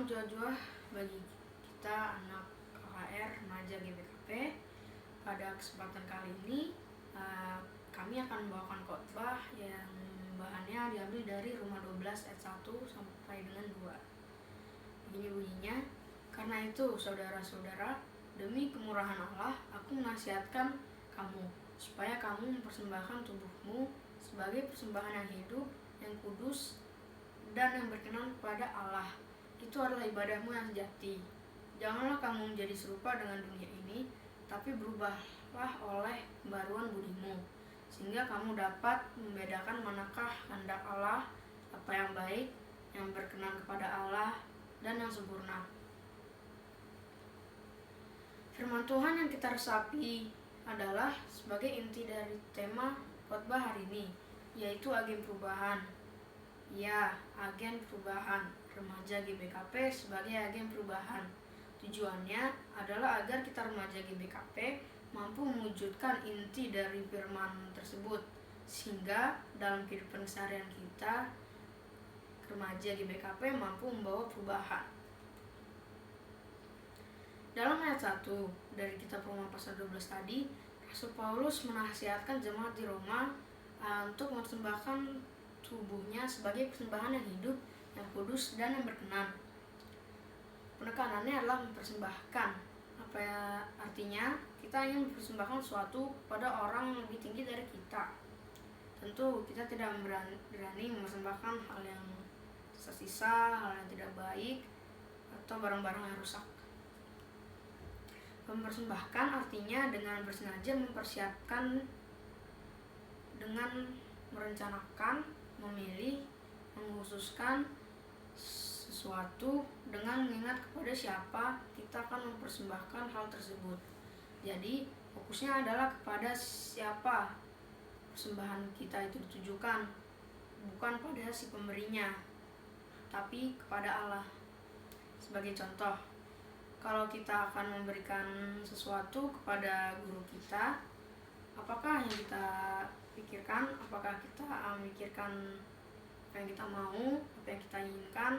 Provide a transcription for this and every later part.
Salam jua-jua bagi kita anak KKR remaja GBKP. Pada kesempatan kali ini kami akan membawakan khotbah yang bahannya diambil dari Roma 12 ayat 1 sampai dengan 2. Begini bunyinya, karena itu saudara-saudara, demi kemurahan Allah aku menasihatkan kamu supaya kamu mempersembahkan tubuhmu sebagai persembahan yang hidup, yang kudus, dan yang berkenan kepada Allah. Itu adalah ibadahmu yang sejati. Janganlah kamu menjadi serupa dengan dunia ini, tapi berubahlah oleh pembaruan budimu, sehingga kamu dapat membedakan manakah kehendak Allah, apa yang baik, yang berkenan kepada Allah, dan yang sempurna. Firman Tuhan yang kita resapi adalah sebagai inti dari tema khotbah hari ini, yaitu agen perubahan. Ya, agen perubahan. Remaja GBKP sebagai agen perubahan. Tujuannya adalah agar kita remaja GBKP mampu mewujudkan inti dari firman tersebut, sehingga dalam kehidupan seharian kita, remaja GBKP mampu membawa perubahan. Dalam ayat 1 dari kitab Roma pasal 12 tadi, Rasul Paulus menasihatkan jemaat di Roma untuk mempersembahkan tubuhnya sebagai persembahan yang hidup, yang kudus, dan yang berkenan. Penekanannya adalah mempersembahkan. Apa ya artinya? Kita ingin mempersembahkan sesuatu pada orang yang lebih tinggi dari kita. Tentu kita tidak berani mempersembahkan hal yang sisa-sisa, hal yang tidak baik, atau barang-barang yang rusak. Mempersembahkan artinya dengan bersengaja mempersiapkan, dengan merencanakan, memilih, mengkhususkan sesuatu dengan mengingat kepada siapa kita akan mempersembahkan hal tersebut. Jadi fokusnya adalah kepada siapa persembahan kita itu ditujukan, bukan pada si pemberinya, tapi kepada Allah. Sebagai contoh, kalau kita akan memberikan sesuatu kepada guru kita, apakah yang kita pikirkan? Apakah kita memikirkan apa yang kita mau, apa yang kita inginkan?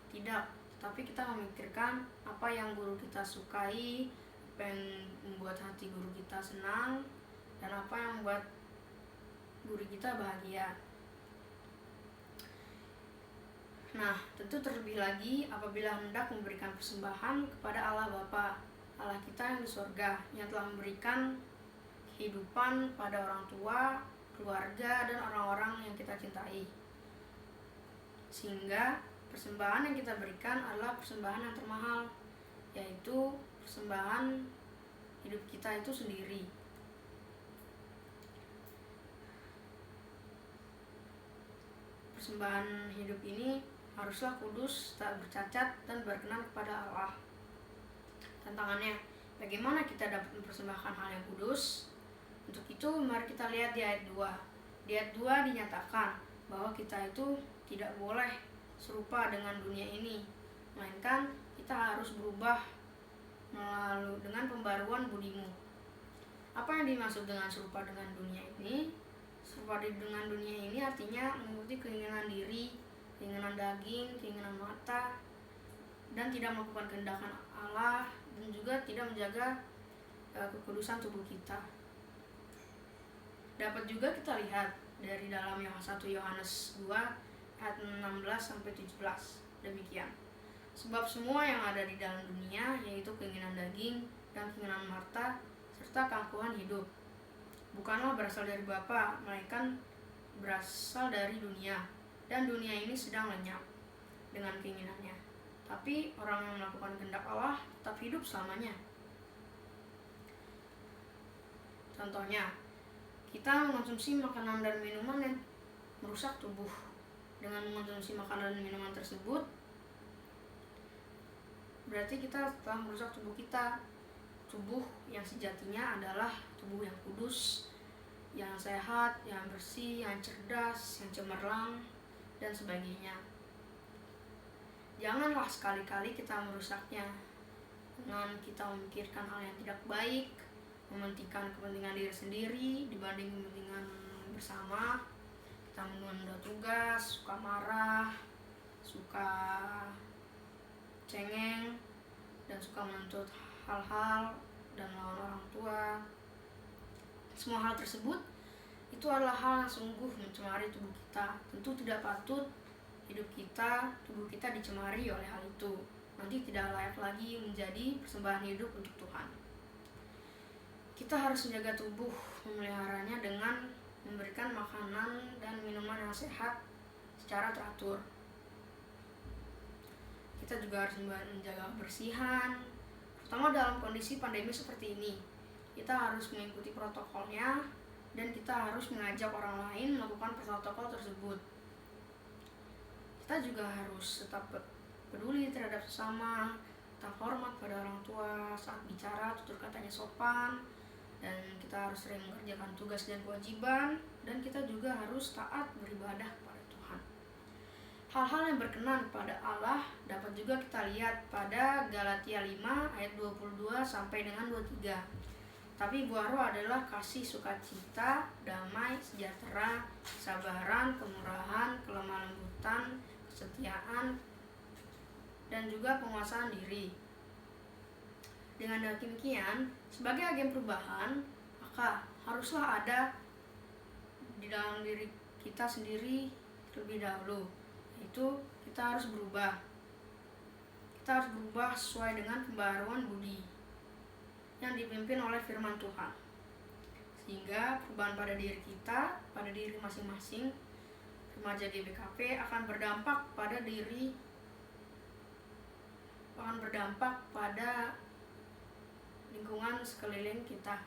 Tidak, tapi kita memikirkan apa yang guru kita sukai, apa yang membuat hati guru kita senang, dan apa yang membuat guru kita bahagia. Nah, tentu terlebih lagi apabila hendak memberikan persembahan kepada Allah Bapa, Allah kita yang di surga, yang telah memberikan kehidupan pada orang tua, keluarga, dan orang-orang yang kita cintai. Sehingga persembahan yang kita berikan adalah persembahan yang termahal, yaitu persembahan hidup kita itu sendiri. Persembahan hidup ini haruslah kudus, tak bercacat, dan berkenan kepada Allah. Tantangannya, bagaimana kita dapat mempersembahkan hal yang kudus? Untuk itu, mari kita lihat di ayat 2. Di ayat 2 dinyatakan bahwa kita itu tidak boleh serupa dengan dunia ini, melainkan kita harus berubah melalui dengan pembaruan budimu. Apa yang dimaksud dengan serupa dengan dunia ini? Serupa dengan dunia ini artinya mengikuti keinginan diri, keinginan daging, keinginan mata, dan tidak melakukan kehendak Allah, dan juga tidak menjaga kekudusan tubuh kita. Dapat juga kita lihat dari dalam 1 Yohanes 2 ayat 16-17. Demikian. Sebab semua yang ada di dalam dunia, yaitu keinginan daging dan keinginan mata, serta keangkuhan hidup, bukanlah berasal dari Bapa, melainkan berasal dari dunia. Dan dunia ini sedang lenyap dengan keinginannya. Tapi orang yang melakukan kehendak Allah tetap hidup selamanya. Contohnya, kita mengonsumsi makanan dan minuman yang merusak tubuh. Dengan mengonsumsi makanan dan minuman tersebut, berarti kita telah merusak tubuh kita. Tubuh yang sejatinya adalah tubuh yang kudus, yang sehat, yang bersih, yang cerdas, yang cemerlang, dan sebagainya. Janganlah sekali-kali kita merusaknya dengan kita memikirkan hal yang tidak baik, mementingkan kepentingan diri sendiri dibanding kepentingan bersama. Kita menunda tugas, suka marah, suka suka menuntut hal-hal dan melawan orang tua. Semua hal tersebut itu adalah hal yang sungguh mencemari tubuh kita. Tentu tidak patut tubuh kita dicemari oleh hal itu. Nanti tidak layak lagi menjadi persembahan hidup untuk Tuhan. Kita harus menjaga tubuh, memeliharanya dengan memberikan makanan dan minuman yang sehat secara teratur. Kita juga harus menjaga kebersihan, terutama dalam kondisi pandemi seperti ini. Kita harus mengikuti protokolnya dan kita harus mengajak orang lain melakukan protokol tersebut. Kita juga harus tetap peduli terhadap sesama, tetap hormat pada orang tua, saat bicara tutur katanya sopan, dan kita harus sering mengerjakan tugas dan kewajiban, dan kita juga harus taat beribadah kepada Tuhan. Hal-hal yang berkenan kepada Allah dapat juga kita lihat pada Galatia 5 ayat 22 sampai dengan 23. Tapi buah roh adalah kasih, sukacita, damai, sejahtera, kesabaran, kemurahan, kelemah lembutan, kesetiaan, dan juga penguasaan diri. Dengan demikian, sebagai agen perubahan, maka haruslah ada di dalam diri kita sendiri terlebih dahulu, yaitu kita harus berubah. Kita harus berubah sesuai dengan pembaharuan budi yang dipimpin oleh firman Tuhan, sehingga perubahan pada diri kita, pada diri masing-masing remaja GBKP akan berdampak pada lingkungan sekeliling kita,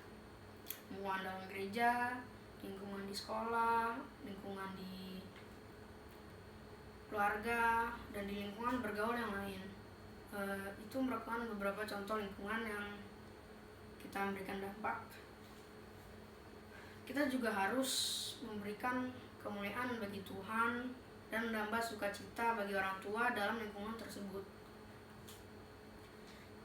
lingkungan dalam gereja, lingkungan di sekolah, lingkungan di keluarga, dan di lingkungan bergaul yang lain. Itu merupakan beberapa contoh lingkungan yang kita memberikan dampak. Kita juga harus memberikan kemuliaan bagi Tuhan dan menambah sukacita bagi orang tua dalam lingkungan tersebut.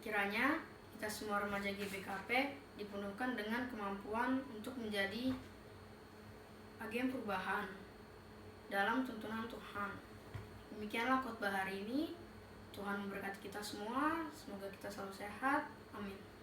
Kiranya kita semua remaja GBKP dipenuhkan dengan kemampuan untuk menjadi agen perubahan dalam tuntunan Tuhan. Demikianlah khotbah hari ini. Tuhan memberkati kita semua. Semoga kita selalu sehat. Amin.